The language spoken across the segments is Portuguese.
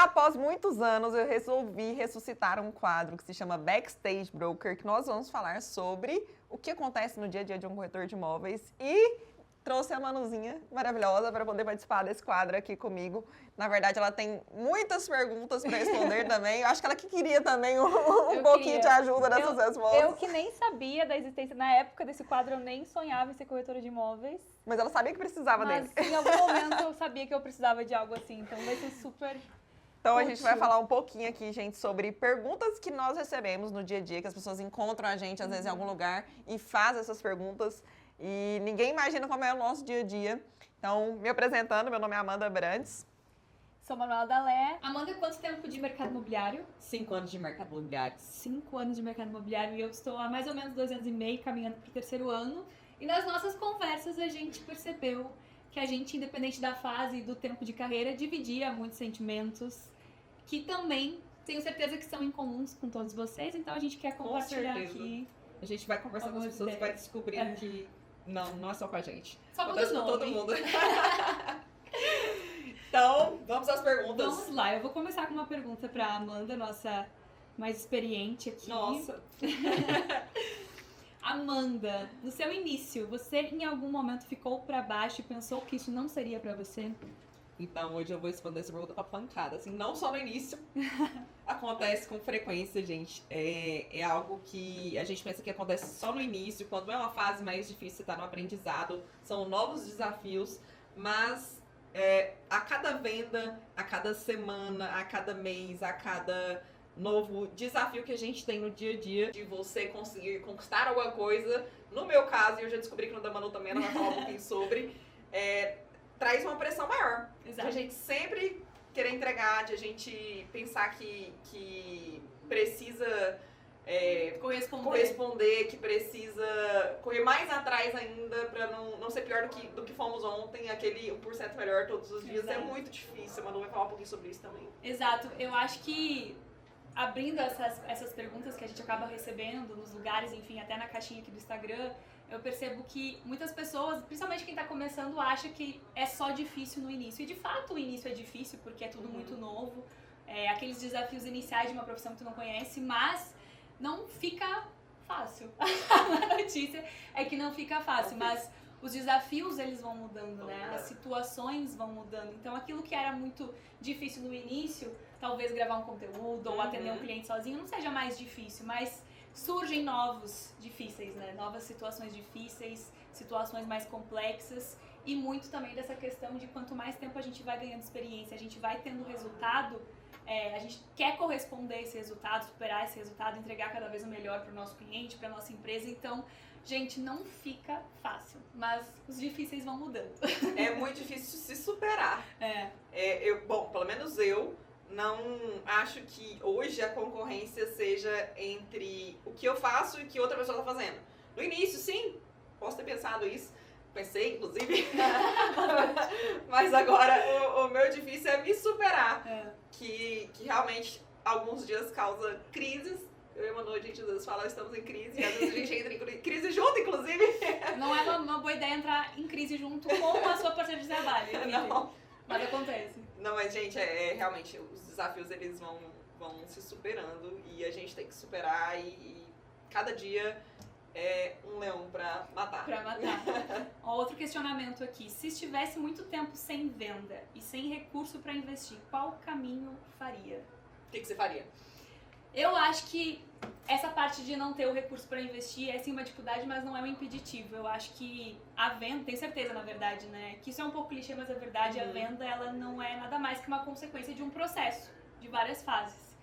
Após muitos anos, eu resolvi ressuscitar um quadro que se chama Backstage Broker, que nós vamos falar sobre o que acontece no dia a dia de um corretor de imóveis e trouxe a Manuzinha maravilhosa para poder participar desse quadro aqui comigo. Na verdade, ela tem muitas perguntas para responder também. Eu acho que ela que queria também um pouquinho de ajuda nessas respostas. Eu que nem sabia da existência, na época desse quadro, eu nem sonhava em ser corretora de imóveis. Mas ela sabia que precisava dele. Mas em algum momento eu sabia que eu precisava de algo assim, então vai ser super... Então, a gente vai falar um pouquinho aqui, gente, sobre perguntas que nós recebemos no dia a dia, que as pessoas encontram a gente, às vezes, em algum lugar e fazem essas perguntas. E ninguém imagina como é o nosso dia a dia. Então, me apresentando, meu nome é Amanda Brandes. Sou Manuela Dalé. Amanda, quanto tempo de mercado imobiliário? 5 anos de mercado imobiliário. 5 anos de mercado imobiliário e eu estou há mais ou menos 2 anos e meio caminhando para o 3º ano. E nas nossas conversas a gente percebeu que a gente, independente da fase e do tempo de carreira, dividia muitos sentimentos que também tenho certeza que são incomuns com todos vocês, então a gente quer compartilhar aqui. A gente vai conversar com as pessoas e vai descobrir que não é só com a gente. Só com todo mundo. Então, vamos às perguntas. Vamos lá, eu vou começar com uma pergunta para a Amanda, nossa mais experiente aqui. Nossa! Amanda, no seu início, você em algum momento ficou para baixo e pensou que isso não seria para você? Então, hoje eu vou responder essa pergunta com a pancada, assim, não só no início. Acontece com frequência, gente. É algo que a gente pensa que acontece só no início, quando é uma fase mais difícil, você tá no aprendizado, são novos desafios, mas a cada venda, a cada semana, a cada mês, a cada novo desafio que a gente tem no dia a dia, de você conseguir conquistar alguma coisa, no meu caso, e eu já descobri que no da Manu também ela vai falar um pouquinho sobre, traz uma pressão maior. Exato. De a gente sempre querer entregar, de a gente pensar que precisa corresponder, que precisa correr mais atrás ainda pra não ser pior do que fomos ontem, aquele 1% melhor todos os dias. Exato. É muito difícil, a Manu vai falar um pouquinho sobre isso também. Exato, eu acho que abrindo essas perguntas que a gente acaba recebendo nos lugares, enfim, até na caixinha aqui do Instagram, eu percebo que muitas pessoas, principalmente quem está começando, acha que é só difícil no início. E de fato o início é difícil porque é tudo muito novo, aqueles desafios iniciais de uma profissão que tu não conhece, mas não fica fácil. A notícia é que não fica fácil, mas os desafios eles vão mudando, né? As situações vão mudando. Então aquilo que era muito difícil no início, talvez gravar um conteúdo ou atender um cliente sozinho, não seja mais difícil, mas surgem novos difíceis, né? Novas situações difíceis, situações mais complexas e muito também dessa questão de quanto mais tempo a gente vai ganhando experiência, a gente vai tendo resultado, a gente quer corresponder a esse resultado, superar esse resultado, entregar cada vez o melhor para o nosso cliente, para a nossa empresa. Então, gente, não fica fácil, mas os difíceis vão mudando. É muito difícil se superar. Bom, pelo menos eu não acho que hoje a concorrência seja entre o que eu faço e o que outra pessoa está fazendo. No início, sim, posso ter pensado isso. Pensei, inclusive. Mas agora o meu difícil é me superar. Que realmente alguns dias causa crises. Eu e a Manu, a gente às vezes fala, estamos em crise, e às vezes a gente entra em crise junto, inclusive. Não é uma boa ideia entrar em crise junto com a sua parceira de trabalho. Não. Mas acontece. Não, mas gente, realmente, os desafios eles vão se superando e a gente tem que superar e cada dia é um leão pra matar. Outro questionamento aqui. Se estivesse muito tempo sem venda e sem recurso pra investir, qual caminho faria? O que você faria? Eu acho que essa parte de não ter o recurso para investir é sim uma dificuldade, mas não é um impeditivo. Eu acho que a venda, tenho certeza na verdade, né, que isso é um pouco clichê, mas a verdade, a venda ela não é nada mais que uma consequência de um processo, de várias fases.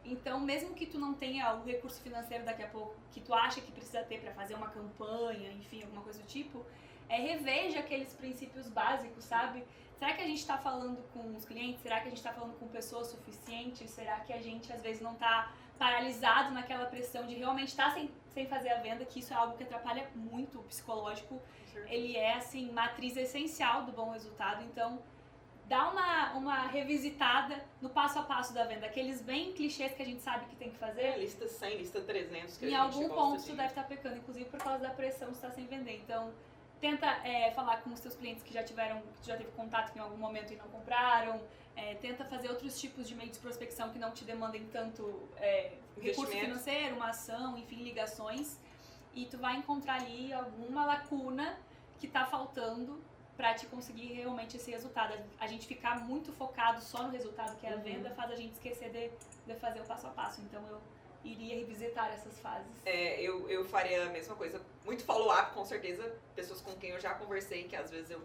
Então, mesmo que tu não tenha o recurso financeiro daqui a pouco, que tu acha que precisa ter para fazer uma campanha, enfim, alguma coisa do tipo, reveja aqueles princípios básicos, sabe? Será que a gente está falando com os clientes? Será que a gente está falando com pessoas suficientes? Será que a gente, às vezes, não está paralisado naquela pressão de realmente estar sem fazer a venda? Que isso é algo que atrapalha muito o psicológico. Ele é, assim, matriz essencial do bom resultado. Então, dá uma revisitada no passo a passo da venda. Aqueles bem clichês que a gente sabe que tem que fazer. Lista 100, lista 300. Que em algum ponto tu deve estar pecando, inclusive por causa da pressão de estar sem vender. Então, Tenta falar com os seus clientes que já teve contato em algum momento e não compraram. Tenta fazer outros tipos de meio de prospecção que não te demandem tanto recurso financeiro, uma ação, enfim, ligações. E tu vai encontrar ali alguma lacuna que tá faltando para te conseguir realmente esse resultado. A gente ficar muito focado só no resultado, que é a venda, faz a gente esquecer de fazer o passo a passo. Então eu iria revisitar essas fases. Eu faria a mesma coisa. Muito follow-up, com certeza. Pessoas com quem eu já conversei, que às vezes eu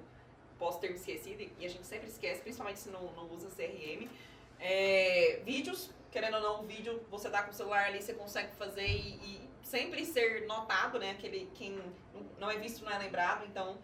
posso ter me esquecido, e a gente sempre esquece, principalmente se não usa CRM. Vídeos, querendo ou não, um vídeo, você dá com o celular ali, você consegue fazer e sempre ser notado, né? Quem não é visto não é lembrado. Então,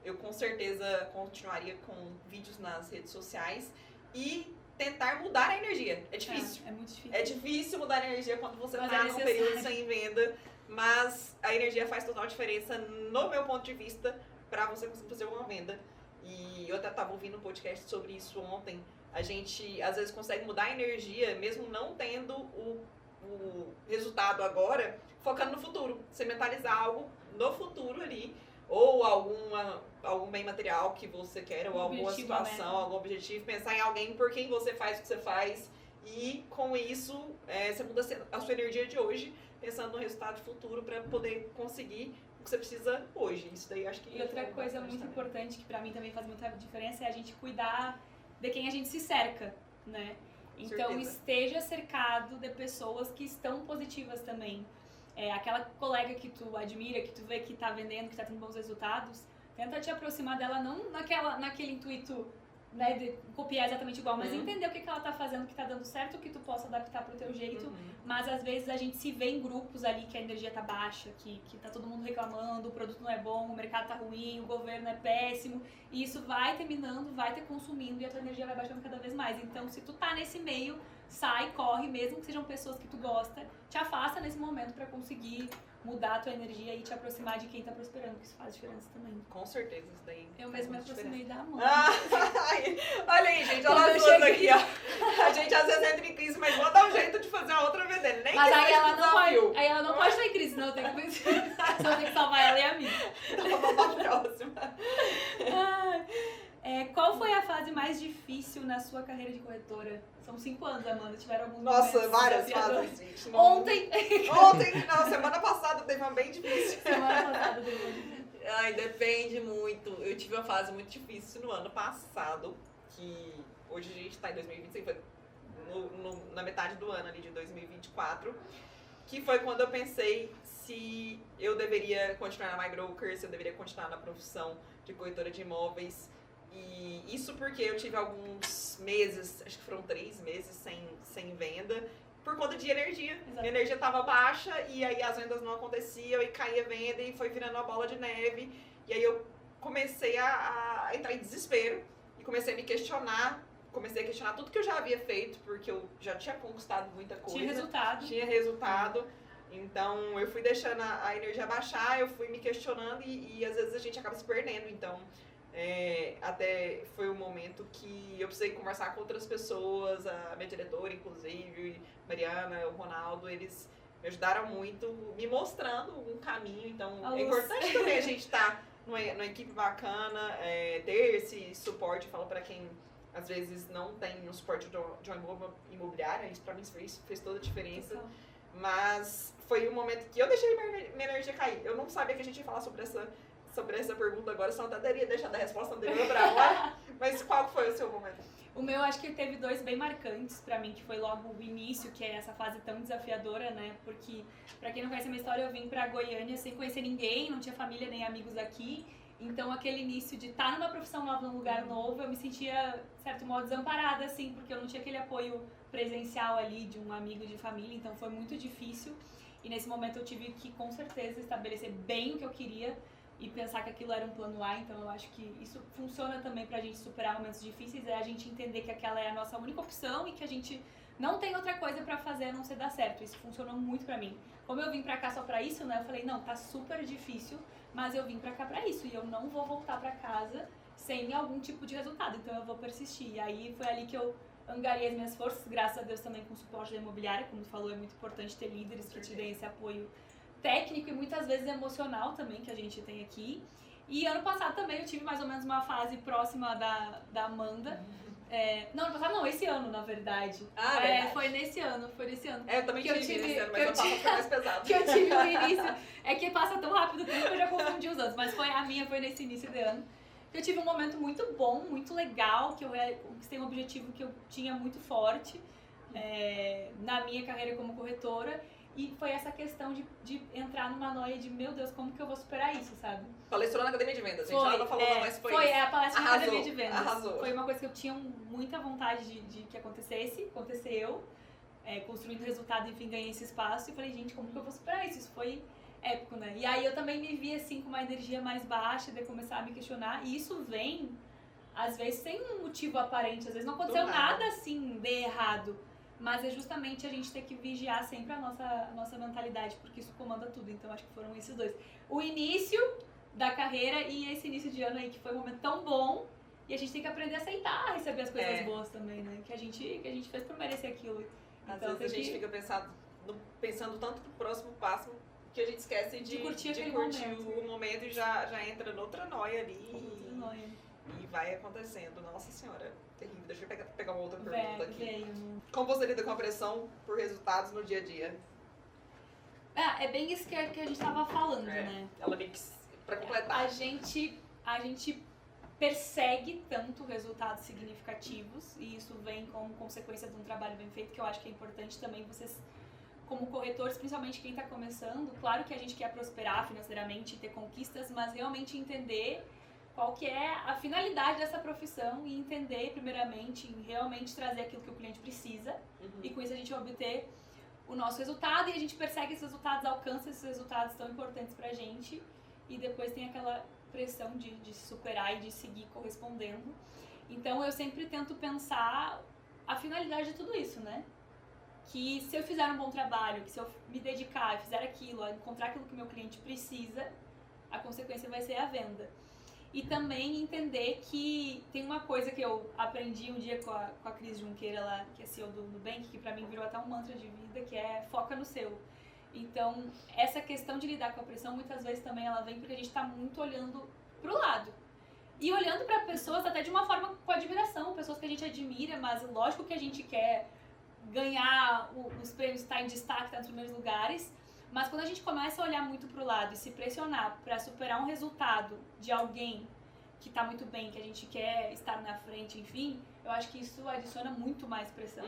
eu com certeza continuaria com vídeos nas redes sociais e tentar mudar a energia. É difícil. É muito difícil. É difícil mudar a energia quando você Mas tá num período sem venda, mas a energia faz total diferença, no meu ponto de vista, pra você conseguir fazer uma venda. E eu até tava ouvindo um podcast sobre isso ontem. A gente, às vezes, consegue mudar a energia, mesmo não tendo o resultado agora, focando no futuro. Você mentalizar algo no futuro ali, ou algum bem material que você quer, ou alguma situação, algum objetivo, pensar em alguém por quem você faz o que você faz, e com isso você muda a sua energia de hoje, pensando no resultado futuro para poder conseguir o que você precisa hoje. Isso daí acho que... E outra coisa muito importante, que pra mim também faz muita diferença, é a gente cuidar de quem a gente se cerca, né? Então esteja cercado de pessoas que estão positivas também. Aquela colega que tu admira, que tu vê que tá vendendo, que tá tendo bons resultados, tenta te aproximar dela, não naquele intuito, né, de copiar exatamente igual, mas entender o que ela tá fazendo, que tá dando certo, que tu possa adaptar pro teu jeito. Mas às vezes a gente se vê em grupos ali que a energia tá baixa, que tá todo mundo reclamando, o produto não é bom, o mercado tá ruim, o governo é péssimo, e isso vai terminando, vai te consumindo e a tua energia vai baixando cada vez mais. Então, se tu tá nesse meio, sai, corre, mesmo que sejam pessoas que tu gosta, te afasta nesse momento pra conseguir mudar a tua energia e te aproximar de quem tá prosperando, que isso faz diferença também. Com certeza, isso daí. Eu mesma me aproximei da Amanda. Olha aí, gente, olha as duas aqui, ó. A gente às vezes entra em crise, mas vou dar um jeito de fazer a outra vendendo. Nem mas que aí ela, desafio. ela não pode estar em crise, senão eu tenho que salvar ela e a minha. Então vamos pra próxima. Qual foi a fase mais difícil na sua carreira de corretora? São 5 anos, Amanda. Tiveram alguns Nossa, momentos várias desafiadores. fases, gente. Ontem, não, semana passada teve uma bem difícil. semana passada teve uma difícil. Ai, depende muito. Eu tive uma fase muito difícil no ano passado, que hoje a gente tá em 2025, foi na metade do ano ali de 2024, que foi quando eu pensei se eu deveria continuar na MyBroker, se eu deveria continuar na profissão de corretora de imóveis. E isso porque eu tive alguns meses, acho que foram 3 meses sem venda, por conta de energia. Exato. Minha energia estava baixa e aí as vendas não aconteciam e caía venda e foi virando uma bola de neve. E aí eu comecei a entrar em desespero e comecei a me questionar. Comecei a questionar tudo que eu já havia feito, porque eu já tinha conquistado muita coisa. Tinha resultado. Então eu fui deixando a energia baixar, eu fui me questionando e às vezes a gente acaba se perdendo. Então até foi um momento que eu precisei conversar com outras pessoas, a minha diretora, inclusive, Mariana, o Ronaldo, eles me ajudaram muito, me mostrando um caminho. Então é importante também a gente estar numa equipe bacana, ter esse suporte. Eu falo para quem às vezes não tem o suporte de uma imobiliária, isso pra mim fez toda a diferença. Mas foi um momento que eu deixei minha energia cair. Eu não sabia que a gente ia falar sobre essa pergunta agora, só até teria deixado a resposta anterior pra agora. Mas qual foi o seu momento? O meu, acho que teve 2 bem marcantes pra mim, que foi logo o início, que é essa fase tão desafiadora, né? Porque, pra quem não conhece a minha história, eu vim pra Goiânia sem conhecer ninguém, não tinha família nem amigos aqui. Então, aquele início de estar numa profissão nova, num lugar novo, eu me sentia, de certo modo, desamparada, assim, porque eu não tinha aquele apoio presencial ali de um amigo de família, então foi muito difícil. E nesse momento eu tive que, com certeza, estabelecer bem o que eu queria e pensar que aquilo era um plano A. Então eu acho que isso funciona também pra gente superar momentos difíceis, é a gente entender que aquela é a nossa única opção e que a gente não tem outra coisa pra fazer a não ser dar certo. Isso funcionou muito pra mim. Como eu vim pra cá só pra isso, né, eu falei, não, tá super difícil, mas eu vim pra cá pra isso e eu não vou voltar pra casa sem algum tipo de resultado, então eu vou persistir. E aí foi ali que eu angariei as minhas forças, graças a Deus também com o suporte da imobiliária, como tu falou, é muito importante ter líderes que te deem esse apoio técnico e muitas vezes emocional também que a gente tem aqui. E ano passado também eu tive mais ou menos uma fase próxima da Amanda. Não, ano passado não, esse ano, na verdade. Verdade. Foi nesse ano. Eu também tive esse ano, mas eu eu tava foi mais pesado. Que eu tive no início. É que passa tão rápido o tempo que eu já confundi os anos. Mas a minha foi nesse início de ano. Eu tive um momento muito bom, muito legal, que eu conquistei um objetivo que eu tinha muito forte na minha carreira como corretora. E foi essa questão de entrar numa noia de, meu Deus, como que eu vou superar isso, sabe? Palestrou na Academia de Vendas, gente. Ela não falou não, mas foi Foi isso. a palestra na Academia de Vendas. Arrasou. Foi uma coisa que eu tinha muita vontade de que acontecesse. Aconteceu. Construindo resultado, enfim, ganhei esse espaço. E falei, gente, como que eu vou superar isso? Isso foi épico, né? E aí eu também me vi, assim, com uma energia mais baixa, de começar a me questionar. E isso vem, às vezes, sem um motivo aparente. Às vezes não aconteceu nada, assim, de errado. Mas é justamente a gente ter que vigiar sempre a nossa mentalidade, porque isso comanda tudo. Então, acho que foram esses dois. O início da carreira e esse início de ano aí, que foi um momento tão bom. E a gente tem que aprender a aceitar, receber as coisas boas também, né? Que a gente fez por merecer aquilo. Às Então, vezes a gente fica pensando tanto no próximo passo, que a gente esquece de curtir o momento e já entra noutra noia ali. E vai acontecendo. Nossa senhora, terrível. Deixa eu pegar uma outra pergunta aqui. Como você lida com a pressão por resultados no dia a dia? É bem isso que a gente tava falando, né? Ela meio que, pra completar. A gente persegue tanto resultados significativos, e isso vem como consequência de um trabalho bem feito, que eu acho que é importante também vocês, como corretores, principalmente quem está começando, claro que a gente quer prosperar financeiramente e ter conquistas, mas realmente entender qual que é a finalidade dessa profissão e entender, primeiramente, em realmente trazer aquilo que o cliente precisa, e com isso a gente vai obter o nosso resultado, e a gente persegue esses resultados, alcança esses resultados tão importantes pra gente, e depois tem aquela pressão de se superar e de seguir correspondendo. Então eu sempre tento pensar a finalidade de tudo isso, né? Que se eu fizer um bom trabalho, que se eu me dedicar, fizer aquilo, encontrar aquilo que o meu cliente precisa, a consequência vai ser a venda. E também entender que tem uma coisa que eu aprendi um dia com a Cris Junqueira lá, que é CEO do Nubank, que pra mim virou até um mantra de vida, que é foca no seu. Então, essa questão de lidar com a pressão, muitas vezes também ela vem porque a gente tá muito olhando pro lado. E olhando pra pessoas até de uma forma com admiração, pessoas que a gente admira, mas lógico que a gente quer ganhar os prêmios, estar em destaque, estar nos primeiros lugares. Mas quando a gente começa a olhar muito pro lado e se pressionar para superar um resultado de alguém que tá muito bem, que a gente quer estar na frente, enfim, eu acho que isso adiciona muito mais pressão.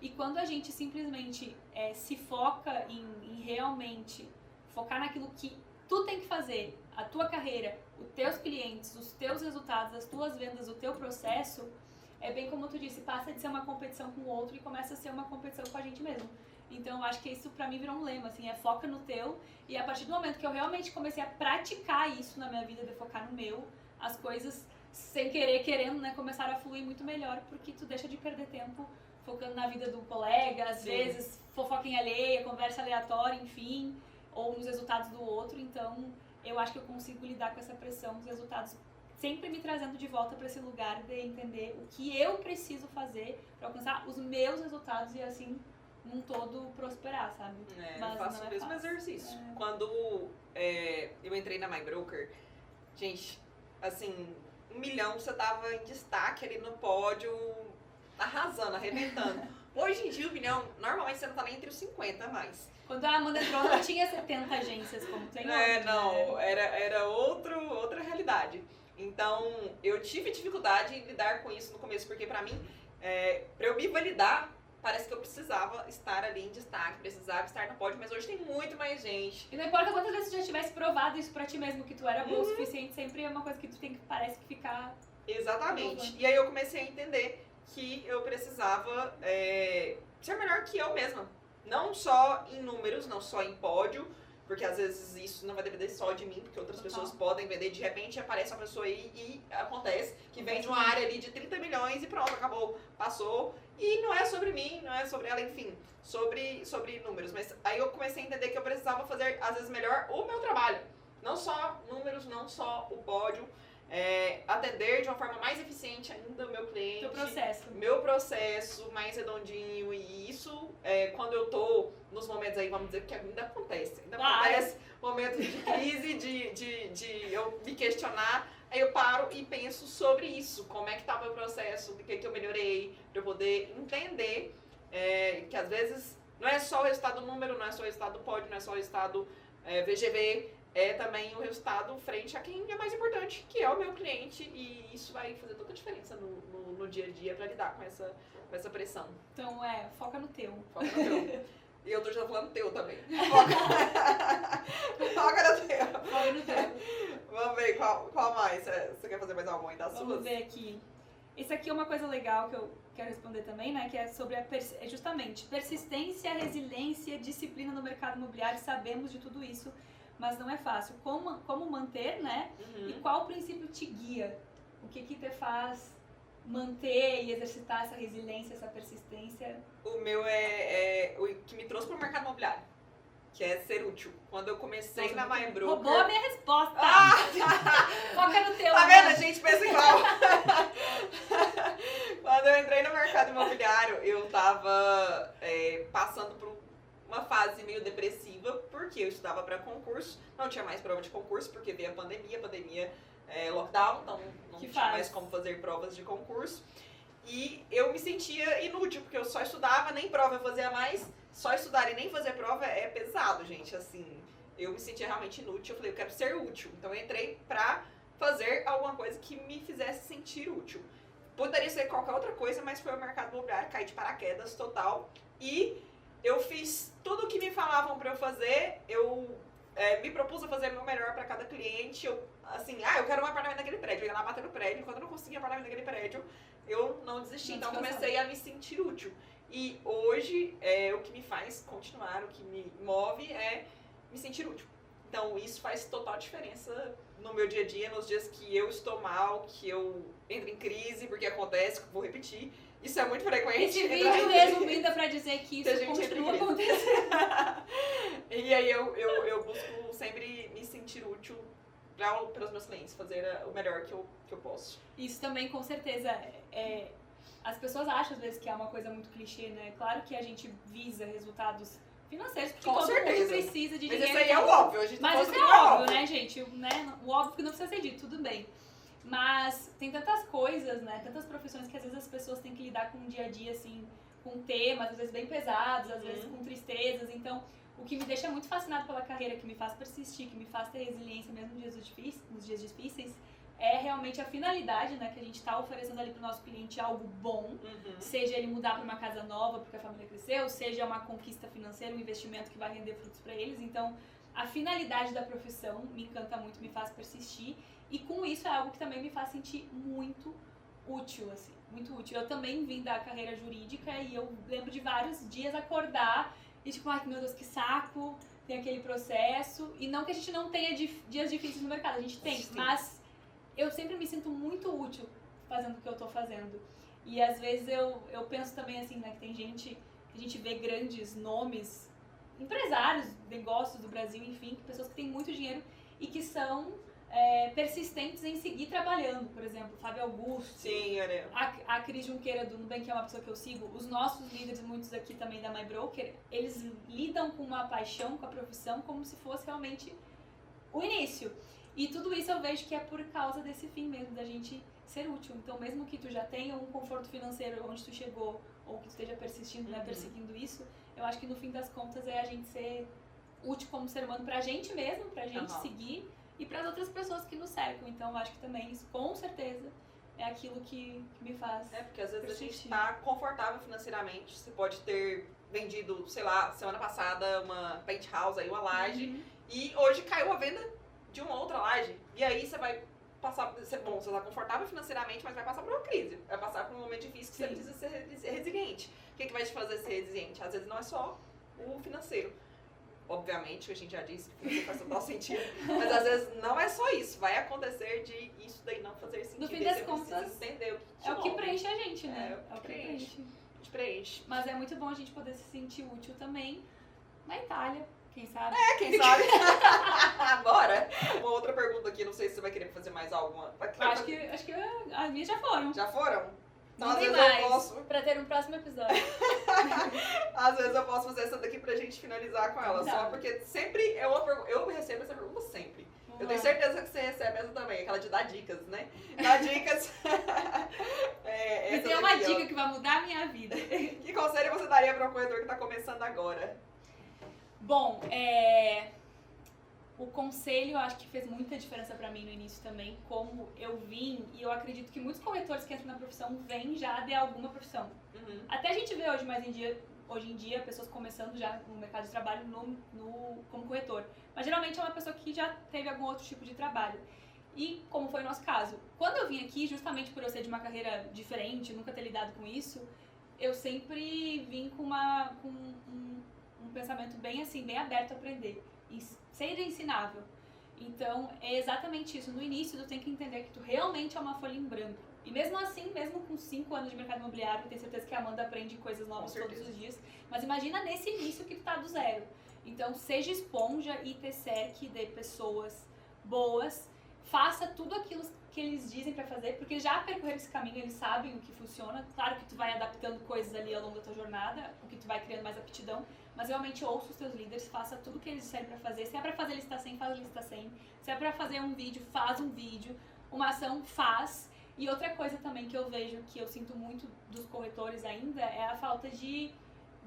E quando a gente simplesmente se foca em realmente focar naquilo que tu tem que fazer, a tua carreira, os teus clientes, os teus resultados, as tuas vendas, o teu processo, é bem como tu disse, passa de ser uma competição com o outro e começa a ser uma competição com a gente mesmo. Então, eu acho que isso pra mim virou um lema, assim, foca no teu. E a partir do momento que eu realmente comecei a praticar isso na minha vida, de focar no meu, as coisas, sem querer, querendo, né, começaram a fluir muito melhor, porque tu deixa de perder tempo focando na vida do colega, às vezes fofoca em alheia, conversa aleatória, enfim, ou nos resultados do outro. Então, eu acho que eu consigo lidar com essa pressão dos resultados, sempre me trazendo de volta para esse lugar de entender o que eu preciso fazer para alcançar os meus resultados e assim num todo prosperar, sabe? Mas eu faço o mesmo exercício. Quando eu entrei na MyBroker, gente, assim, 1 milhão, você tava em destaque ali no pódio, arrasando, arrebentando. Hoje em dia, 1 milhão, normalmente você não tá nem entre os 50 mais. Quando a Amanda entrou, não tinha 70 agências como tem hoje. Não, né? Era outra realidade. Então, eu tive dificuldade em lidar com isso no começo, porque pra mim, pra eu me validar, parece que eu precisava estar ali em destaque, precisava estar no pódio, mas hoje tem muito mais gente. E não importa quantas vezes você já tivesse provado isso pra ti mesmo, que tu era bom o suficiente, sempre é uma coisa que tu tem que, parece que ficar... Exatamente. E aí eu comecei a entender que eu precisava ser melhor que eu mesma. Não só em números, não só em pódio, porque às vezes isso não vai depender só de mim, porque outras pessoas podem vender, de repente aparece uma pessoa aí e acontece que vende uma área ali de 30 milhões e pronto, acabou, passou. E não é sobre mim, não é sobre ela, enfim, sobre números. Mas aí eu comecei a entender que eu precisava fazer, às vezes, melhor o meu trabalho. Não só números, não só o pódio. atender de uma forma mais eficiente ainda o meu cliente. Teu processo. Meu processo mais redondinho. E isso, quando eu tô nos momentos aí, vamos dizer, que ainda acontece. Ainda acontece momentos de crise, de eu me questionar. Aí eu paro e penso sobre isso. Como é que tá o meu processo, do que eu melhorei, pra eu poder entender que às vezes não é só o resultado do número, não é só o resultado do pódio, não é só o resultado VGV, é também o resultado frente a quem é mais importante, que é o meu cliente, e isso vai fazer toda a diferença no dia a dia pra lidar com essa pressão. Então, foca no teu. Foca no teu. E eu tô já falando teu também. Foca no teu. Foca no teu. Vamos ver qual mais. Você quer fazer mais alguma aí das suas? Vamos ver aqui. Isso aqui é uma coisa legal que eu quero responder também, né? Que é sobre justamente persistência, resiliência, disciplina no mercado imobiliário. Sabemos de tudo isso, mas não é fácil. Como manter, né? Uhum. E qual princípio te guia? O que te faz manter e exercitar essa resiliência, essa persistência? O meu é o que me trouxe pro mercado imobiliário, que é ser útil. Quando eu comecei na My Broker... Roubou a minha resposta! Foca no teu, Tá né? vendo? A gente pensa igual. Quando eu entrei no mercado imobiliário, eu tava passando por uma fase meio depressiva, porque eu estudava para concurso, não tinha mais prova de concurso, porque veio a pandemia lockdown, então não tinha mais como fazer provas de concurso. E eu me sentia inútil, porque eu só estudava, nem prova eu fazia mais. Só estudar e nem fazer prova é pesado, gente. Assim, eu me sentia realmente inútil. Eu falei, eu quero ser útil. Então eu entrei pra fazer alguma coisa que me fizesse sentir útil. Poderia ser qualquer outra coisa, mas foi o mercado imobiliário, caí de paraquedas total. E eu fiz tudo o que me falavam pra eu fazer. Eu me propus a fazer o meu melhor pra cada cliente. Eu quero um apartamento naquele prédio. Eu ia lá bater no prédio. Quando eu não conseguia apartamento naquele prédio, eu não desisti. Então comecei a me sentir útil. E hoje, o que me faz continuar, o que me move é me sentir útil. Então isso faz total diferença no meu dia a dia, nos dias que eu estou mal, que eu entro em crise, porque acontece, vou repetir. Isso é muito frequente. Esse vídeo resumindo é pra dizer que isso continua acontecendo. E aí eu busco sempre me sentir útil pelos meus clientes, fazer o melhor que eu posso. Isso também, com certeza, as pessoas acham às vezes que é uma coisa muito clichê, né? Claro que a gente visa resultados financeiros, porque todo mundo precisa de dinheiro. Mas isso aí é o óbvio. Mas isso é óbvio, né, gente? O óbvio que não precisa ser dito, tudo bem. Mas tem tantas coisas, né? Tantas profissões que às vezes as pessoas têm que lidar com o dia a dia, assim, com temas, às vezes bem pesados, às vezes com tristezas. Então, o que me deixa muito fascinado pela carreira, que me faz persistir, que me faz ter resiliência mesmo nos dias difíceis, é realmente a finalidade, né? Que a gente tá oferecendo ali pro nosso cliente algo bom, seja ele mudar para uma casa nova porque a família cresceu, seja uma conquista financeira, um investimento que vai render frutos para eles. Então, a finalidade da profissão me encanta muito, me faz persistir. E com isso é algo que também me faz sentir muito útil, assim, muito útil. Eu também vim da carreira jurídica e eu lembro de vários dias acordar e tipo, ai meu Deus, que saco, tem aquele processo. E não que a gente não tenha dias difíceis no mercado, a gente tem, mas eu sempre me sinto muito útil fazendo o que eu tô fazendo. E às vezes eu penso também assim, né, que tem gente, que a gente vê grandes nomes, empresários, negócios do Brasil, enfim, pessoas que têm muito dinheiro e que são persistentes em seguir trabalhando. Por exemplo, Fábio Augusto, sim, a Cris Junqueira do Nubank, que é uma pessoa que eu sigo, os nossos líderes, muitos aqui também da My Broker, eles lidam com uma paixão, com a profissão, como se fosse realmente o início. E tudo isso eu vejo que é por causa desse fim mesmo, da gente ser útil. Então, mesmo que tu já tenha um conforto financeiro onde tu chegou, ou que tu esteja persistindo, né, perseguindo isso, eu acho que no fim das contas é a gente ser útil como ser humano pra gente mesmo, pra gente seguir, e para as outras pessoas que nos cercam. Então, eu acho que também isso, com certeza, é aquilo que me faz porque às vezes persistir. a gente tá confortável financeiramente. Você pode ter vendido, sei lá, semana passada uma penthouse, aí uma laje, e hoje caiu a venda de uma outra laje. E aí você vai passar, você tá confortável financeiramente, mas vai passar por uma crise. Vai passar por um momento difícil que você precisa ser resiliente. O que vai te fazer ser resiliente? Às vezes não é só o financeiro. Obviamente, a gente já disse que faz total sentido, mas às vezes não é só isso. Vai acontecer de isso daí não fazer sentido. No fim das contas, entender o que é o que preenche a gente, né? É o que preenche. A gente preenche. Mas é muito bom a gente poder se sentir útil também na Itália, Quem sabe? Quem sabe? Agora, uma outra pergunta aqui, não sei se você vai querer fazer mais alguma. Acho que as minhas já foram. Já foram? Então, Não às tem vezes mais, eu posso. pra ter um próximo episódio. Às vezes eu posso fazer essa daqui pra gente finalizar com ela. Tá. Só porque sempre é uma pergunta. Eu recebo essa pergunta sempre. Vamos Eu tenho lá. certeza que você recebe essa também, aquela de dar dicas, né? Dar dicas. E Essa tem uma daqui, ó. dica que vai mudar a minha vida. Que conselho você daria para um corretor que está começando agora? Bom, o conselho eu acho que fez muita diferença pra mim no início também, como eu vim, e eu acredito que muitos corretores que entram na profissão vêm já de alguma profissão. Uhum. Até a gente vê hoje em dia, pessoas começando já no mercado de trabalho como corretor. Mas geralmente é uma pessoa que já teve algum outro tipo de trabalho. E como foi o nosso caso, quando eu vim aqui, justamente por eu ser de uma carreira diferente, nunca ter lidado com isso, eu sempre vim com um pensamento bem assim, bem aberto a aprender. E ser ensinável. Então, é exatamente isso. No início, tu tem que entender que tu realmente é uma folha em branco. E mesmo assim, mesmo com 5 anos de mercado imobiliário, eu tenho certeza que a Amanda aprende coisas novas todos os dias. Mas imagina nesse início que tu tá do zero. Então, seja esponja e te cerque de pessoas boas. Faça tudo aquilo que eles dizem pra fazer, porque já percorreram esse caminho, eles sabem o que funciona. Claro que tu vai adaptando coisas ali ao longo da tua jornada, o que tu vai criando mais aptidão. Mas realmente ouça os teus líderes, faça tudo o que eles disserem pra fazer. Se é pra fazer lista 100, faz lista 100. Se é pra fazer um vídeo, faz um vídeo. Uma ação, faz. E outra coisa também que eu vejo, que eu sinto muito dos corretores ainda, é a falta de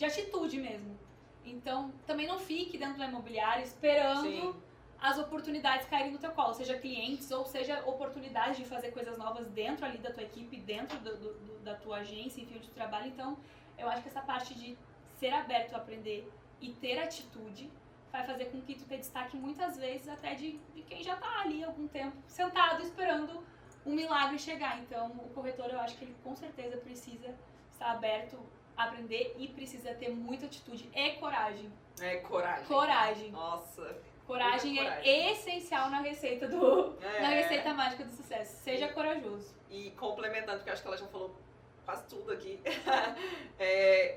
atitude mesmo. Então, também não fique dentro do imobiliário esperando Sim. as oportunidades caírem no teu colo. Seja clientes ou seja oportunidade de fazer coisas novas dentro ali da tua equipe, dentro da tua agência, enfim, onde tu trabalha. Então, eu acho que essa parte de ser aberto a aprender e ter atitude vai fazer com que tu te destaque muitas vezes até de quem já tá ali há algum tempo sentado esperando um milagre chegar. Então, o corretor, eu acho que ele com certeza precisa estar aberto a aprender e precisa ter muita atitude e coragem. Coragem. Coragem. Nossa. Coragem Muita é coragem. essencial na receita É. na receita mágica do sucesso. Seja corajoso. E complementando, porque eu acho que ela já falou quase tudo aqui,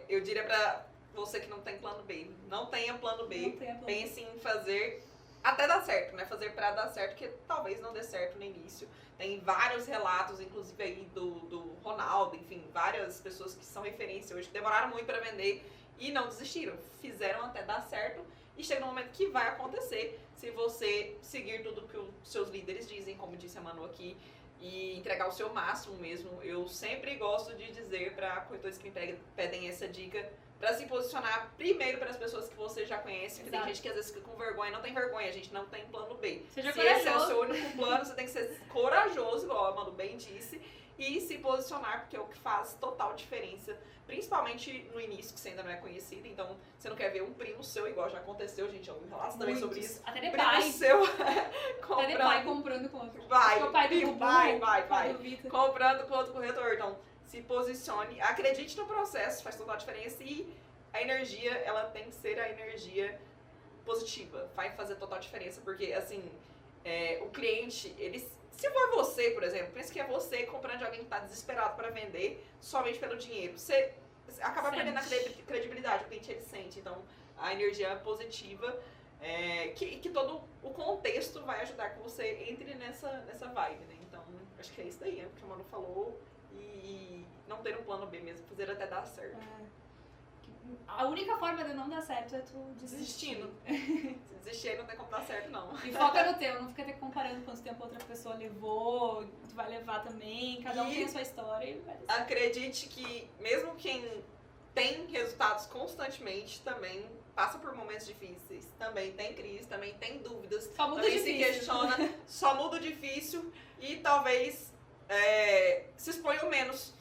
eu diria pra você que não tem plano B, não tenha plano B, Não tenha plano B. pense em fazer até dar certo, né? Fazer pra dar certo, que talvez não dê certo no início. Tem vários relatos, inclusive aí do Ronaldo, enfim, várias pessoas que são referência hoje, que demoraram muito pra vender e não desistiram, fizeram até dar certo. E chega no momento que vai acontecer se você seguir tudo que os seus líderes dizem, como disse a Manu aqui, e entregar o seu máximo mesmo. Eu sempre gosto de dizer para corretores que me pedem essa dica, para se posicionar primeiro para as pessoas que você já conhece, porque tem Exato. gente que às vezes fica com vergonha, não tem vergonha, a gente não tem plano B. Seja Se esse é o corajoso. seu único plano, você tem que ser corajoso, igual a Manu bem disse, e se posicionar, porque é o que faz total diferença. Principalmente no início, que você ainda não é conhecido, então você não quer ver um primo seu, igual já aconteceu, gente, eu ouvi relatos também sobre Muitos. isso. Até de Primo pai. seu Até de pai comprando com outro. Vai, Acho que é o pai do primo, Bubu, vai, o pai do Vitor. comprando com outro corretor. Então, se posicione, acredite no processo, faz toda a diferença, e a energia, ela tem que ser a energia positiva, vai fazer total diferença, porque, assim, o cliente, ele, se for você, por exemplo, pensa que é você comprando de alguém que está desesperado para vender somente pelo dinheiro, você acaba Sente. perdendo a credibilidade, o cliente ele sente. Então, a energia positiva, que todo o contexto vai ajudar que você entre nessa vibe, né? Então, acho que é isso daí, o que a Manu falou, e não ter um plano B mesmo, fazer até dar certo. A única forma de não dar certo é tu Desistindo. desistir. Se desistir, não tem como dar certo, não. E foca no teu, não fica te comparando quanto tempo outra pessoa levou, tu vai levar também, cada um E- tem a sua história e vai dar certo. Acredite que mesmo quem tem resultados constantemente também passa por momentos difíceis, também tem crise, também tem dúvidas, Só muda também difícil. se questiona, só muda o difícil e talvez se exponham menos,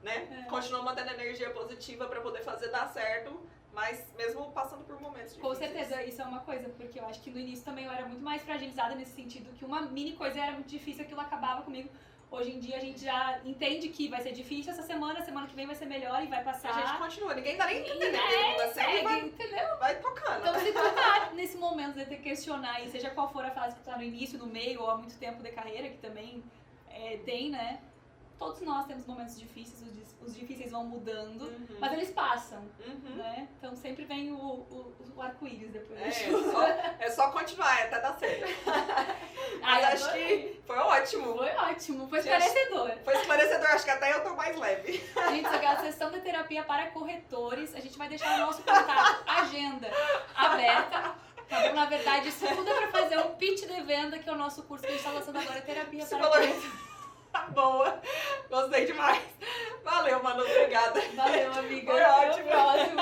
né? Continua mantendo a energia positiva para poder fazer dar certo, mas mesmo passando por momentos difíceis. Com certeza, isso é uma coisa, porque eu acho que no início também eu era muito mais fragilizada nesse sentido, que uma mini coisa era muito difícil, aquilo acabava comigo. Hoje em dia a gente já entende que vai ser difícil essa semana que vem vai ser melhor e vai passar. A gente continua, ninguém tá nem entendendo. segue, entendeu? Vai tocando. Então se tu tá nesse momento de te questionar, e seja qual for a fase que tu tá no início, no meio ou há muito tempo de carreira, que também tem, né? Todos nós temos momentos difíceis, os difíceis vão mudando, Uhum. mas eles passam, Uhum. né? Então sempre vem o arco-íris depois. É só continuar, até dar certo. Ai, Mas acho que foi ótimo. Foi ótimo, foi esclarecedor. Foi esclarecedor, acho que até eu tô mais leve. Gente, isso aqui é a sessão de terapia para corretores. A gente vai deixar o nosso contato, agenda aberta. Tá bom? Na verdade, isso tudo é pra fazer um pitch de venda, que é o nosso curso que a gente tá lançando agora, terapia para corretores. Boa, gostei demais. Valeu, Manu, obrigada. Valeu, amiga. Foi Até o ótimo. próximo.